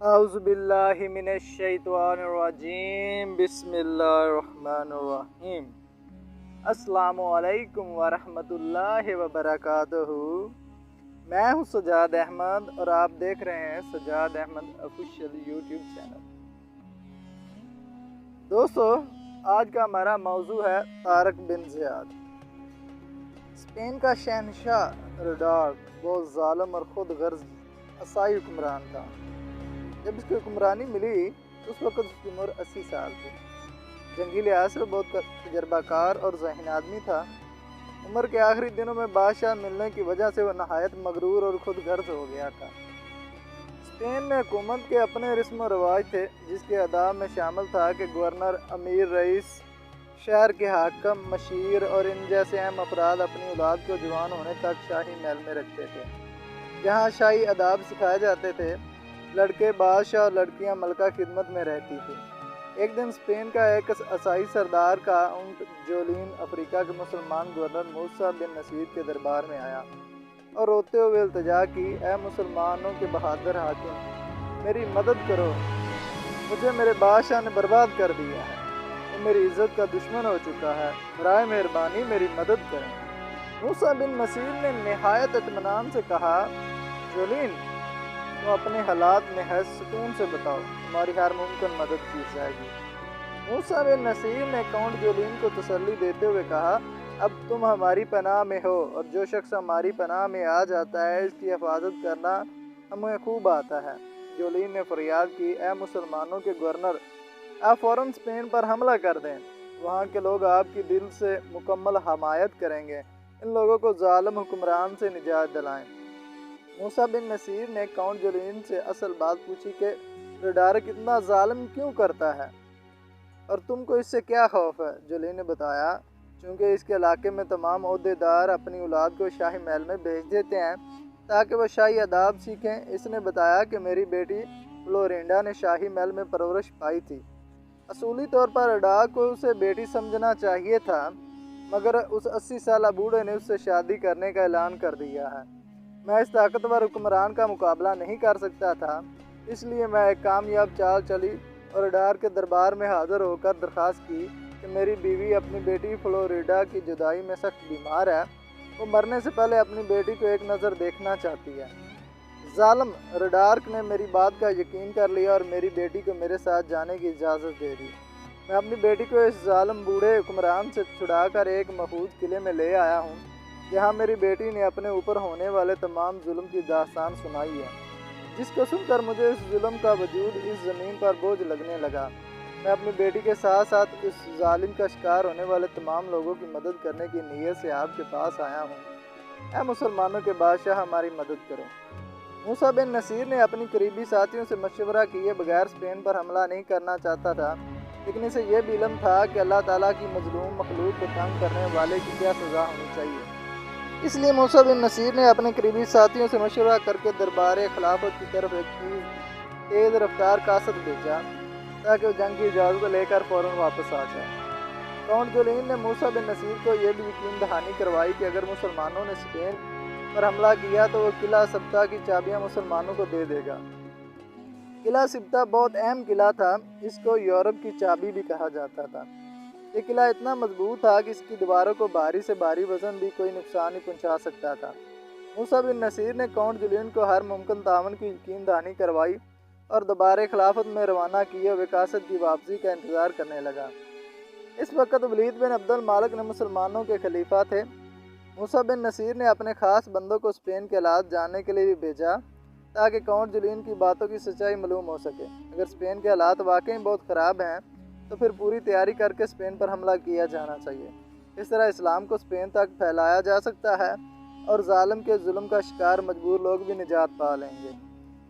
औज़ु बिल्लाहि मिनश शैतानिर रजीम बिस्मिल्लाहिर्रहमानिर्रहीम। अस्सलामु अलैकुम वरहमतुल्लाहि वबरकातुहू। मैं हूँ सजाद अहमद और आप देख रहे हैं Sajjad Ahmed official YouTube channel. दोस्तों, आज का हमारा मौजू है तारक बिन ज़ियाद। स्पेन का शहनशाह रुडॉल्फ बहुत ज़ालिम और खुद गर्ज असाई हुक्मरान था। जब इसकी हुक्मरानी मिली तो उस वक्त उसकी उम्र 80 साल थी। जंगी लिहाज से बहुत तजर्बाकार और ज़हीन आदमी था। उम्र के आखिरी दिनों में बादशाह मिलने की वजह से वह नहायत मगरूर और खुद गर्ज हो गया था। स्पेन में हुकूमत के अपने रस्म व रवाज थे, जिसके अदाब में शामिल था कि गवर्नर, अमीर, रईस, शहर के हाकम, मशीर और इन जैसे अहम अफराद अपनी औलाद को जवान होने तक शाही महल में रखते थे, जहाँ शाही अदाब सिखाए जाते थे। लड़के बादशाह और लड़कियां मलका खिदमत में रहती थी। एक दिन स्पेन का एक असाई सरदार का ऊँट जोलीन अफ्रीका के मुसलमान गवर्नर मूसा बिन नसीर के दरबार में आया और रोते हुए इल्तिजा की, ऐ मुसलमानों के बहादुर हाकिम, मेरी मदद करो। मुझे मेरे बादशाह ने बर्बाद कर दिया है। वो मेरी इज्जत का दुश्मन हो चुका है। बराए मेहरबानी मेरी मदद करें। मूसा बिन नसीर ने निहायत इत्मीनान से कहा, जोलीन, तो अपने हालात नहायत सुकून से बताओ, तुम्हारी हर मुमकिन मदद की जाएगी। मूसा बिन नसीर ने काउंट जोलीन को तसल्ली देते हुए कहा, अब तुम हमारी पनाह में हो और जो शख्स हमारी पनाह में आ जाता है इसकी हिफाजत करना हमें खूब आता है। जोलीन ने फरियाद की, ऐ मुसलमानों के गवर्नर, आप फ़ौरन स्पेन पर हमला कर दें। वहाँ के लोग आपकी दिल से मुकम्मल हमायत करेंगे। इन लोगों को जालिम हुक्मरान से निजात दिलाएं। मूसा बिन नसीर ने काउंट जोलीन से असल बात पूछी कि रुडॉल्फ इतना जालिम क्यों करता है और तुमको इससे क्या खौफ है। जोलीन ने बताया, चूँकि इसके इलाके में तमाम ओहदेदार अपनी औलाद को शाही महल में भेज देते हैं ताकि वह शाही अदाब सीखें। इसने बताया कि मेरी बेटी फ्लोरिंडा ने शाही महल में परवरिश पाई थी। असूली तौर पर रुडॉल्फ को उसे बेटी समझना चाहिए था, मगर उस 80 साल बूढ़े ने उससे शादी करने का ऐलान कर दिया है। मैं इस ताकतवर हुक्मरान का मुकाबला नहीं कर सकता था, इसलिए मैं एक कामयाब चाल चली और रुडॉल्फ के दरबार में हाजिर होकर दरख्वास्त की कि मेरी बीवी अपनी बेटी फ्लोरिडा की जुदाई में सख्त बीमार है। वो मरने से पहले अपनी बेटी को एक नज़र देखना चाहती है। जालिम रुडॉल्फ ने मेरी बात का यकीन कर लिया और मेरी बेटी को मेरे साथ जाने की इजाज़त दे दी। मैं अपनी बेटी को इस जालिम बूढ़े हुक्मरान से छुड़ाकर एक महफूज किले में ले आया हूँ, जहाँ मेरी बेटी ने अपने ऊपर होने वाले तमाम जुल्म की दास्तान सुनाई है, जिसको सुनकर मुझे इस जुल्म का वजूद इस ज़मीन पर बोझ लगने लगा। मैं अपनी बेटी के साथ साथ इस जालिम का शिकार होने वाले तमाम लोगों की मदद करने की नीयत से आपके पास आया हूँ। ऐ मुसलमानों के बादशाह, हमारी मदद करो। मूसा बिन नसीर ने अपनी करीबी साथियों से मशवरा किए बगैर स्पेन पर हमला नहीं करना चाहता था, लेकिन इसे यह भी इल्म था कि अल्लाह ताला की मजलूम मखलूक को तंग करने वाले की क्या सज़ा होनी चाहिए। इसलिए मूसा बिन नसीर ने अपने करीबी साथियों से मशवरा करके दरबार खिलाफत की तरफ एक तेज़ रफ्तार कासद भेजा ताकि वो जंग की इजाज़त लेकर फ़ौरन वापस आ जाए। काउंट जोलीन ने मूसा बिन नसीर को यह भी यकीन दहानी करवाई कि अगर मुसलमानों ने स्पेन पर हमला किया तो वो किला सिब्ता की चाबियाँ मुसलमानों को दे देगा। किला सिब्ता बहुत अहम किला था। इसको यूरोप की चाबी भी कहा जाता था। ये किला इतना मजबूत था कि इसकी दीवारों को भारी से भारी वजन भी कोई नुकसान नहीं पहुंचा सकता था। मूसा बिन नसीर ने काउंट जोलीन को हर मुमकिन तावन की यकीन दहानी करवाई और दोबारा खिलाफत में रवाना किए विकासत की वापसी का इंतज़ार करने लगा। इस वक्त वलीद बिन अब्दुल मालिक ने मुसलमानों के खलीफा थे। मूसा बिन नसीर ने अपने ख़ास बंदों को स्पेन के हालात जानने के लिए भी भेजा ताकि काउंट जोलीन की बातों की सच्चाई मालूम हो सके। अगर स्पेन के हालात वाकई बहुत ख़राब हैं तो फिर पूरी तैयारी करके स्पेन पर हमला किया जाना चाहिए। इस तरह इस्लाम को स्पेन तक फैलाया जा सकता है और जालिम के जुल्म का शिकार मजबूर लोग भी निजात पा लेंगे।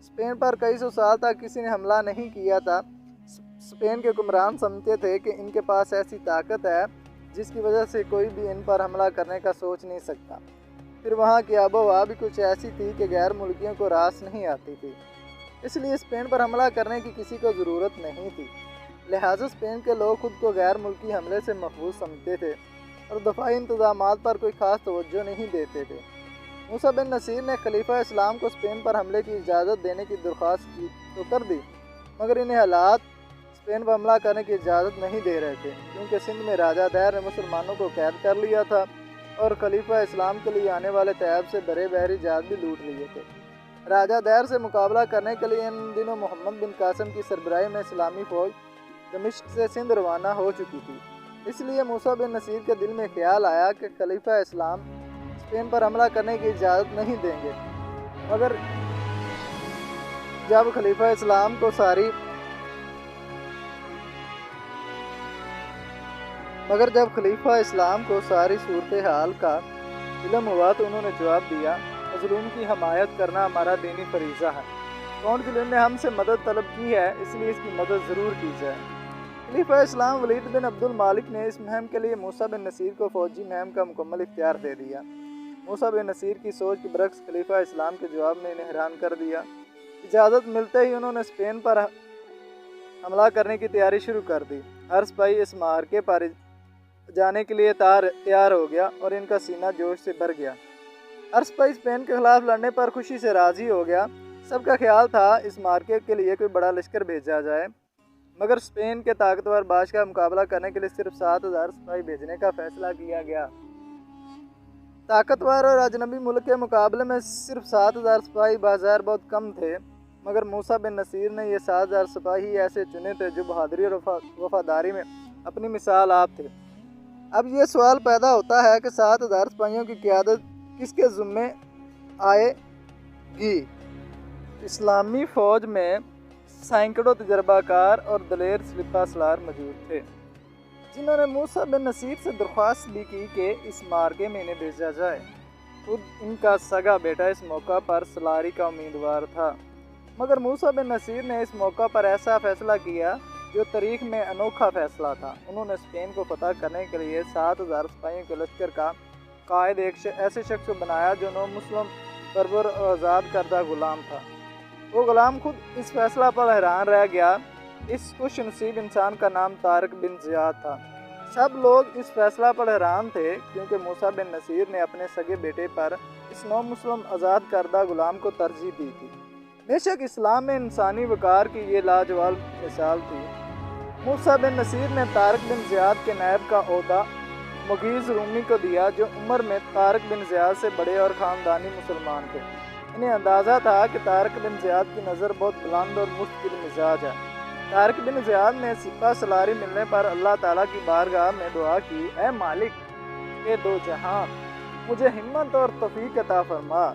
स्पेन पर कई सौ साल तक किसी ने हमला नहीं किया था। स्पेन के हुक्मरान समझते थे कि इनके पास ऐसी ताकत है जिसकी वजह से कोई भी इन पर हमला करने का सोच नहीं सकता। फिर वहाँ की आबो हवा भी कुछ ऐसी थी कि गैर मुल्कियों को रास नहीं आती थी, इसलिए स्पेन पर हमला करने की किसी को ज़रूरत नहीं थी। लिहाजा स्पेन के लोग खुद को गैर मुल्की हमले से महफूज समझते थे और दफाई इंतजामात पर कोई ख़ास तवज्जो नहीं देते थे। موسیٰ بن نصیر نے خلیفہ اسلام کو اسپین پر حملے کی اجازت دینے کی درخواست کی تو کر دی، مگر انہیں حالات اسپین پر حملہ کرنے کی اجازت نہیں دے رہے تھے، کیونکہ سندھ میں راجہ دیر نے مسلمانوں کو قید کر لیا تھا اور خلیفہ اسلام کے لیے آنے والے طیب سے بڑے بحری جہاز بھی لوٹ لیے تھے۔ راجہ دیر سے مقابلہ کرنے کے لیے ان دنوں محمد بن قاسم کی سربراہی میں اسلامی فوج دمشق سے سندھ روانہ ہو چکی تھی۔ اس لیے موسیٰ بن نصیر کے دل میں خیال آیا کہ خلیفہ اسلام اسپین پر حملہ کرنے کی اجازت نہیں دیں گے، مگر جب خلیفہ اسلام کو ساری صورتحال کا علم ہوا تو انہوں نے جواب دیا، مظلوم کی حمایت کرنا ہمارا دینی فریضہ ہے۔ کونسل نے ہم سے مدد طلب کی ہے، اس لیے اس کی مدد ضرور کی جائے۔ خلیفہ اسلام ولید بن عبد المالک نے اس مہم کے لیے موسیٰ بن نصیر کو فوجی مہم کا مکمل اختیار دے دیا۔ موسیٰ بن نصیر کی سوچ کے برعکس خلیفہ اسلام کے جواب نے انہیں حیران کر دیا۔ اجازت ملتے ہی انہوں نے اسپین پر حملہ کرنے کی تیاری شروع کر دی۔ ہر سپاہی اس معرکے پر جانے کے لیے تیار ہو گیا اور ان کا سینہ جوش سے بھر گیا۔ ہر سپاہی اسپین کے خلاف لڑنے پر خوشی سے راضی ہو گیا۔ سب کا خیال تھا اس معرکے کے لیے کوئی بڑا لشکر بھیجا جائے، مگر اسپین کے طاقتور بادشاہ کا مقابلہ کرنے کے لیے صرف 7,000 سپاہی بھیجنے کا فیصلہ کیا گیا۔ طاقتور اور اجنبی ملک کے مقابلے میں صرف 7,000 سپاہی بظاہر بہت کم تھے، مگر موسیٰ بن نصیر نے یہ 7,000 سپاہی ایسے چنے تھے جو بہادری اور وفاداری میں اپنی مثال آپ تھے۔ اب یہ سوال پیدا ہوتا ہے کہ 7,000 سپاہیوں کی قیادت کس کے ذمے آئے گی؟ اسلامی فوج میں سینکڑوں تجربہ کار اور دلیر سپہ سالار موجود تھے، جنہوں نے موسیٰ بن نصیر سے درخواست بھی کی کہ اس معرکے میں انہیں بھیجا جائے۔ خود ان کا سگا بیٹا اس موقع پر سلاری کا امیدوار تھا، مگر موسیٰ بن نصیر نے اس موقع پر ایسا فیصلہ کیا جو تاریخ میں انوکھا فیصلہ تھا۔ انہوں نے اسپین کو فتح کرنے کے لیے 7,000 سپاہیوں کے لشکر کا قائد ایک ایسے شخص کو بنایا جو نو مسلم بربر اور آزاد کردہ غلام تھا۔ وہ غلام خود اس فیصلہ پر حیران رہ گیا۔ اس خوش نصیب انسان کا نام طارق بن زیاد تھا۔ سب لوگ اس فیصلہ پر حیران تھے کیونکہ موسیٰ بن نصیر نے اپنے سگے بیٹے پر اس نو مسلم آزاد کردہ غلام کو ترجیح دی تھی۔ بے شک اسلام میں انسانی وقار کی یہ لاجواب مثال تھی۔ موسیٰ بن نصیر نے طارق بن زیاد کے نائب کا عہدہ مغیث رومی کو دیا، جو عمر میں طارق بن زیاد سے بڑے اور خاندانی مسلمان تھے۔ انہیں اندازہ تھا کہ طارق بن زیاد کی نظر بہت بلند اور مستقل مزاج ہے۔ طارق بن زیاد نے سپہ سالاری ملنے پر اللہ تعالیٰ کی بارگاہ میں دعا کی، اے مالک اے دو جہاں، مجھے ہمت اور توفیق عطا فرما،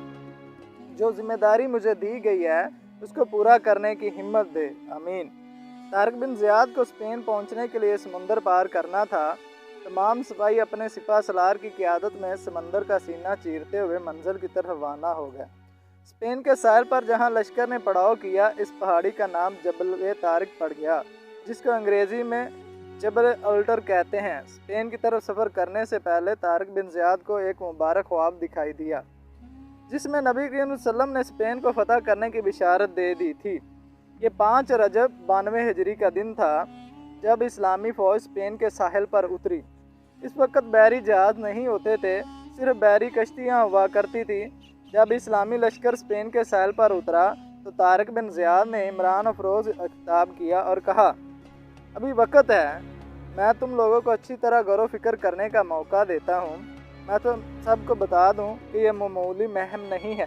جو ذمہ داری مجھے دی گئی ہے اس کو پورا کرنے کی ہمت دے، آمین۔ طارق بن زیاد کو اسپین پہنچنے کے لیے سمندر پار کرنا تھا۔ تمام سپاہی اپنے سپہ سالار کی قیادت میں سمندر کا سینہ چیرتے ہوئے منزل کی طرف روانہ ہو گئے۔ اسپین کے ساحل پر جہاں لشکر نے پڑاؤ کیا، اس پہاڑی کا نام جبل طارق پڑ گیا، جس کو انگریزی میں جبل الٹر کہتے ہیں۔ اسپین کی طرف سفر کرنے سے پہلے طارق بن زیاد کو ایک مبارک خواب دکھائی دیا، جس میں نبی کریم صلی اللہ علیہ وسلم نے اسپین کو فتح کرنے کی بشارت دے دی تھی۔ یہ 5 رجب 92 ہجری کا دن تھا جب اسلامی فوج اسپین کے ساحل پر اتری۔ اس وقت بحری جہاز نہیں ہوتے تھے، صرف بحری کشتیاں ہوا کرتی تھی۔ جب اسلامی لشکر اسپین کے ساحل پر اترا تو طارق بن زیاد نے عمران افروز خطاب کیا اور کہا، ابھی وقت ہے، میں تم لوگوں کو اچھی طرح غور و فکر کرنے کا موقع دیتا ہوں۔ میں تو سب کو بتا دوں کہ یہ معمولی مہم نہیں ہے۔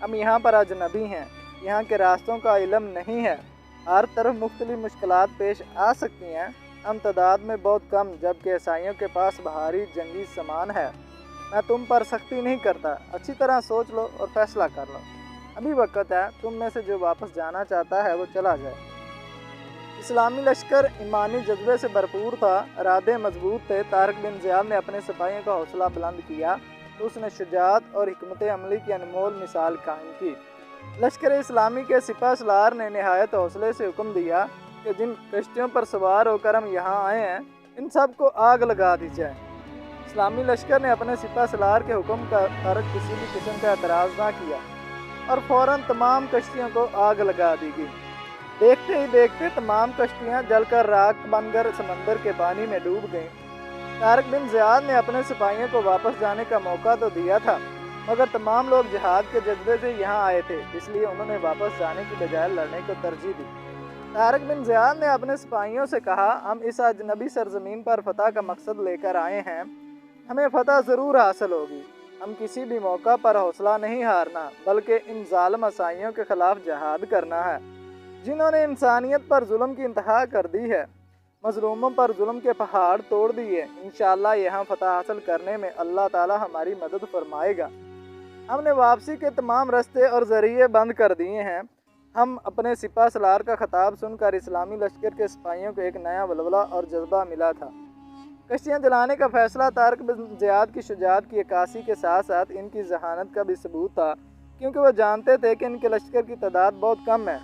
ہم یہاں پر اجنبی ہیں، یہاں کے راستوں کا علم نہیں ہے، ہر طرف مختلف مشکلات پیش آ سکتی ہیں۔ ہم تعداد میں بہت کم جبکہ عیسائیوں کے پاس بھاری جنگی سامان ہے۔ میں تم پر سختی نہیں کرتا، اچھی طرح سوچ لو اور فیصلہ کر لو۔ ابھی وقت ہے، تم میں سے جو واپس جانا چاہتا ہے وہ چلا جائے۔ اسلامی لشکر ایمانی جذبے سے بھرپور تھا، ارادے مضبوط تھے۔ طارق بن زیاد نے اپنے سپاہیوں کا حوصلہ بلند کیا تو اس نے شجاعت اور حکمت عملی کی انمول مثال قائم کی۔ لشکر اسلامی کے سپہ سالار نے نہایت حوصلے سے حکم دیا کہ جن کشتیوں پر سوار ہو کر ہم یہاں آئے ہیں ان سب کو آگ لگا دی جائے۔ اسلامی لشکر نے اپنے سپہ سالار کے حکم کا ترک کسی بھی قسم کا اعتراض نہ کیا اور فوراً تمام کشتیوں کو آگ لگا دی گئی۔ دیکھتے ہی دیکھتے تمام کشتیاں جل کر راکھ بن کر سمندر کے پانی میں ڈوب گئیں۔ طارق بن زیاد نے اپنے سپاہیوں کو واپس جانے کا موقع تو دیا تھا، मगर तमाम लोग जिहाद के जज्बे से यहाँ आए थे, इसलिए उन्होंने वापस जाने की बजाय लड़ने को तरजीह दी। तारिक बिन ज़ियाद ने अपने सिपाहियों से कहा, हम इस अजनबी सरजमीन पर फतह का मकसद लेकर आए हैं, हमें फतह ज़रूर हासिल होगी। हम किसी भी मौका पर हौसला नहीं हारना, बल्कि इन जालिम असाइयों के खिलाफ जिहाद करना है जिन्होंने इंसानियत पर जुल्म की इंतहा कर दी है, मजलूमों पर जुल्म के पहाड़ तोड़ दिए। इंशाअल्लाह यहाँ फतह हासिल करने में अल्लाह ताला हमारी मदद फरमाएगा। हमने वापसी के तमाम रास्ते और ज़रिए बंद कर दिए हैं। हम अपने सिपा सलार का खिताब सुनकर इस्लामी लश्कर के सिपाहियों को एक नया वलवला और जज्बा मिला था। कश्तियाँ जलाने का फैसला तारिक बिन ज़ियाद की शुजाअत की अक्कासी के साथ साथ इनकी जहानत का भी सबूत था, क्योंकि वह जानते थे कि इनके लश्कर की तादाद बहुत कम है,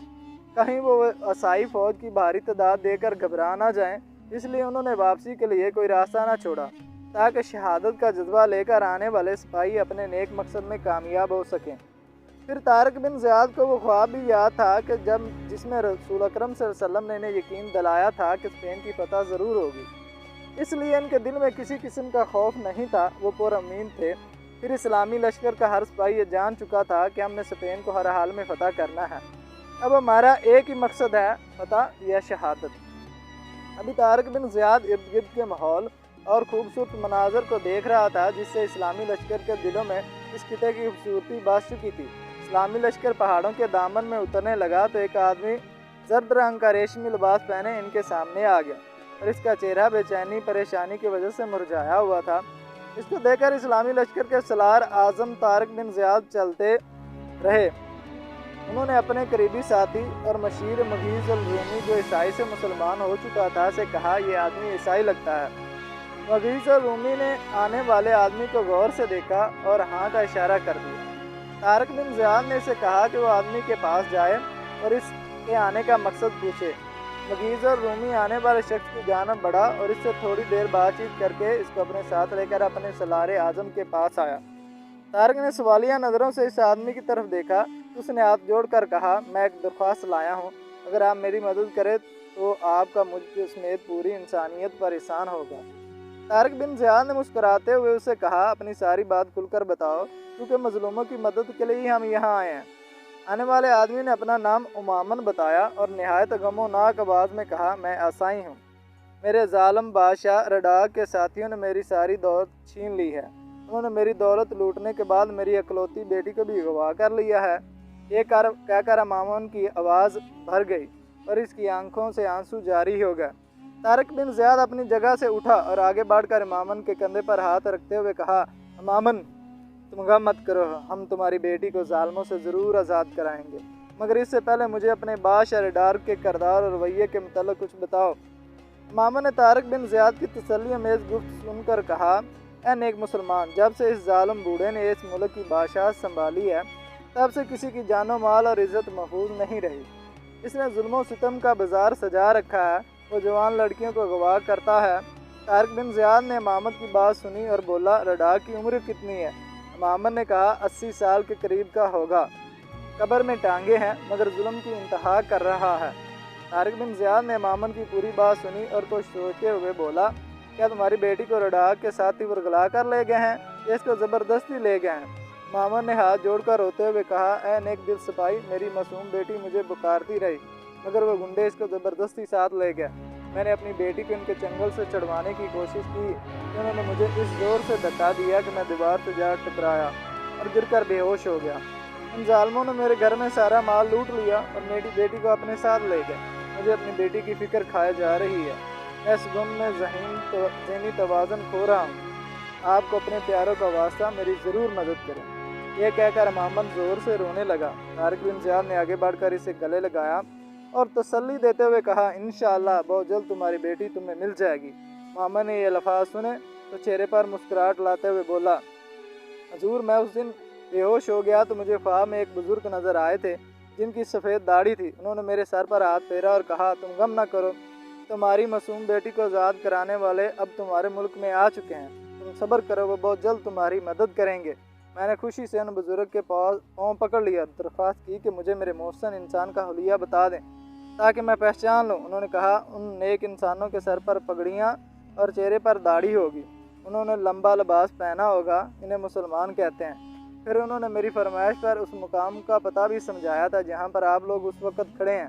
कहीं वो असाई फ़ौज की भारी तादाद देकर घबरा ना जाएं। इसलिए उन्होंने वापसी के लिए कोई रास्ता ना छोड़ा, ताकि शहादत का जज्बा लेकर आने वाले सिपाही अपने नेक मकसद में कामयाब हो सकें। फिर तारिक बिन ज़ियाद को वो ख्वाब भी याद था कि जिसमें रसूल अकरम सल्लल्लाहु अलैहि वसल्लम ने इन्हें यकीन दिलाया था कि स्पेन की फतह ज़रूर होगी। इसलिए इनके दिल में किसी किस्म का खौफ नहीं था, वो पुरअमीन थे। फिर इस्लामी लश्कर का हर सिपाही ये जान चुका था कि हमने स्पेन को हर हाल में फतह करना है। अब हमारा एक ही मकसद है, फतह या शहादत। अभी तारिक बिन ज़ियाद इर्द गिर्द के माहौल और खूबसूरत मनाजर को देख रहा था, जिससे इस्लामी लश्कर के दिलों में इस किते की खूबसूरती बस चुकी थी। इस्लामी लश्कर पहाड़ों के दामन में उतरने लगा तो एक आदमी जर्द रंग का रेशमी लिबास पहने इनके सामने आ गया और इसका चेहरा बेचैनी परेशानी की वजह से मुरझाया हुआ था। इसको देखकर इस्लामी लश्कर के सलार आज़म तारिक बिन ज़ियाद चलते रहे। उन्होंने अपने करीबी साथी और मशीर मुगीज़ अल-रूमी, जो ईसाई से मुसलमान हो चुका था, से कहा, यह आदमी ईसाई लगता है। मुगीज़ अल-रूमी ने आने वाले आदमी को गौर से देखा और हाँ का इशारा कर दिया। तारिक बिन ज़ियाद ने इसे कहा कि वो आदमी के पास जाए और इसके आने का मकसद पूछे। मुगीज़ अल-रूमी आने वाले शख्स की जानिब बढ़ा और इससे थोड़ी देर बातचीत करके इसको अपने साथ लेकर अपने सलार आज़म के पास आया। तारिक ने सवालिया नज़रों से इस आदमी की तरफ देखा तो उसने हाथ जोड़कर कहा, मैं एक दरख्वास्त लाया हूँ, अगर आप मेरी मदद करें तो आपका मुझ समेत पूरी इंसानियत पर एहसान होगा। तारिक बिन ज़ियाद ने मुस्कुराते हुए उससे कहा, अपनी सारी बात खुलकर बताओ, क्योंकि मजलूमों की मदद के लिए ही हम यहाँ आए हैं। आने वाले आदमी ने अपना नाम उमामन बताया और नहायत गमोनाक आवाज़ में कहा, मैं आसाई हूँ। मेरे जालिम बादशाह रडाक के साथियों ने मेरी सारी दौलत छीन ली है। उन्होंने मेरी दौलत लूटने के बाद मेरी इकलौती बेटी को भी अगवा कर लिया है। ये कहकर उमामन की आवाज़ भर गई और इसकी आंखों से आंसू जारी हो गए। तारिक बिन ज़ियाद अपनी जगह से उठा और आगे बढ़कर उमामन के कंधे पर हाथ रखते हुए कहा, उमामन, तुम गम मत करो, हम तुम्हारी बेटी को जालिमों से ज़रूर आज़ाद कराएंगे, मगर इससे पहले मुझे अपने बादशाह रडाक के किरदार और रवैये के मुतल्लिक़ कुछ बताओ। उमामन ने तारिक बिन ज़ियाद की तसल्ली अमेज़ गुफ्त सुनकर कहा, ऐ नेक मुसलमान, जब से इस जालिम बूढ़े ने इस मुल्क की बादशाह संभाली है, तब से किसी की जानो माल और इज़्ज़त महफूज नहीं रही। इसने जुल्म सितम का बाजार सजा रखा है, वो जवान लड़कियों को अगवा करता है। तारिक बिन ज़ियाद ने उमामन की बात सुनी और बोला, रडाक की उम्र कितनी है? उमामन ने कहा, 80 साल के करीब का होगा, कब्र में टांगे हैं, मगर जुल्म की इंतहा कर रहा है। तारिक बिन ज़ियाद ने उमामन की पूरी बात सुनी और कुछ सोचते हुए बोला, क्या तुम्हारी बेटी को रडाक के साथी वरगला कर ले गए हैं या इसको ज़बरदस्ती ले गए हैं? उमामन ने हाथ जोड़कर रोते हुए कहा, ऐ नेक दिल सिपाही, मेरी मासूम बेटी मुझे पुकारती रही, मगर वो गुंडे इसको ज़बरदस्ती साथ ले गए। मैंने अपनी बेटी को इनके चंगल से चढ़वाने की कोशिश की, उन्होंने मुझे इस जोर से धक्का दिया कि मैं दीवार से जा टकराया और गिरकर बेहोश हो गया। इन जालिमों ने मेरे घर में सारा माल लूट लिया और मेरी बेटी को अपने साथ ले गए। मुझे अपनी बेटी की फ़िक्र खाए जा रही है, मैं इस गुम में ज़हनी तवाज़ुन खो रहा हूँ। आपको अपने प्यारों का वास्ता मेरी ज़रूर मदद करें। यह कहकर उमामन ज़ोर से रोने लगा। तारिक बिन ज़ियाद ने आगे बढ़कर इसे गले लगाया और तसल्ली देते हुए कहा, इंशाअल्लाह बहुत जल्द तुम्हारी बेटी तुम्हें मिल जाएगी। उमामन ने यह लफ्ज़ सुने तो चेहरे पर मुस्कुराहट लाते हुए बोला, हजूर, मैं उस दिन बेहोश हो गया तो मुझे ख्वाब में एक बुज़ुर्ग नज़र आए थे जिनकी सफ़ेद दाढ़ी थी। उन्होंने मेरे सर पर हाथ फेरा और कहा, तुम गम ना करो, तुम्हारी मासूम बेटी को आज़ाद कराने वाले अब तुम्हारे मुल्क में आ चुके हैं, तुम सब्र करो, वो बहुत जल्द तुम्हारी मदद करेंगे। मैंने खुशी से उन बुज़ुर्ग के पाँव पकड़ लिया, दरख्वास्त की कि मुझे मेरे मोहसिन इंसान का हुलिया बता दें ताकि मैं पहचान लूँ। उन्होंने कहा, उन नेक इंसानों के सर पर पगड़ियाँ और चेहरे पर दाढ़ी होगी, उन्होंने लंबा लिबास पहना होगा, इन्हें मुसलमान कहते हैं। پھر انہوں نے میری فرمائش پر اس مقام کا پتہ بھی سمجھایا تھا جہاں پر آپ لوگ اس وقت کھڑے ہیں۔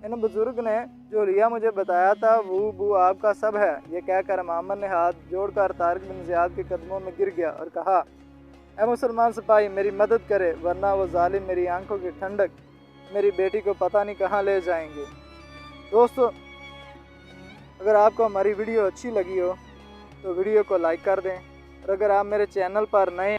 ان بزرگ نے جو لیا مجھے بتایا تھا وہ بو آپ کا سب ہے۔ یہ کہہ کر معمر نے ہاتھ جوڑ کر طارق بن زیاد کے قدموں میں گر گیا اور کہا، اے مسلمان سپاہی میری مدد کرے ورنہ وہ ظالم میری آنکھوں کی ٹھنڈک میری بیٹی کو پتہ نہیں کہاں لے جائیں گے۔ دوستو، اگر آپ کو ہماری ویڈیو اچھی لگی ہو تو ویڈیو کو لائک کر دیں، اور اگر آپ میرے چینل پر نئے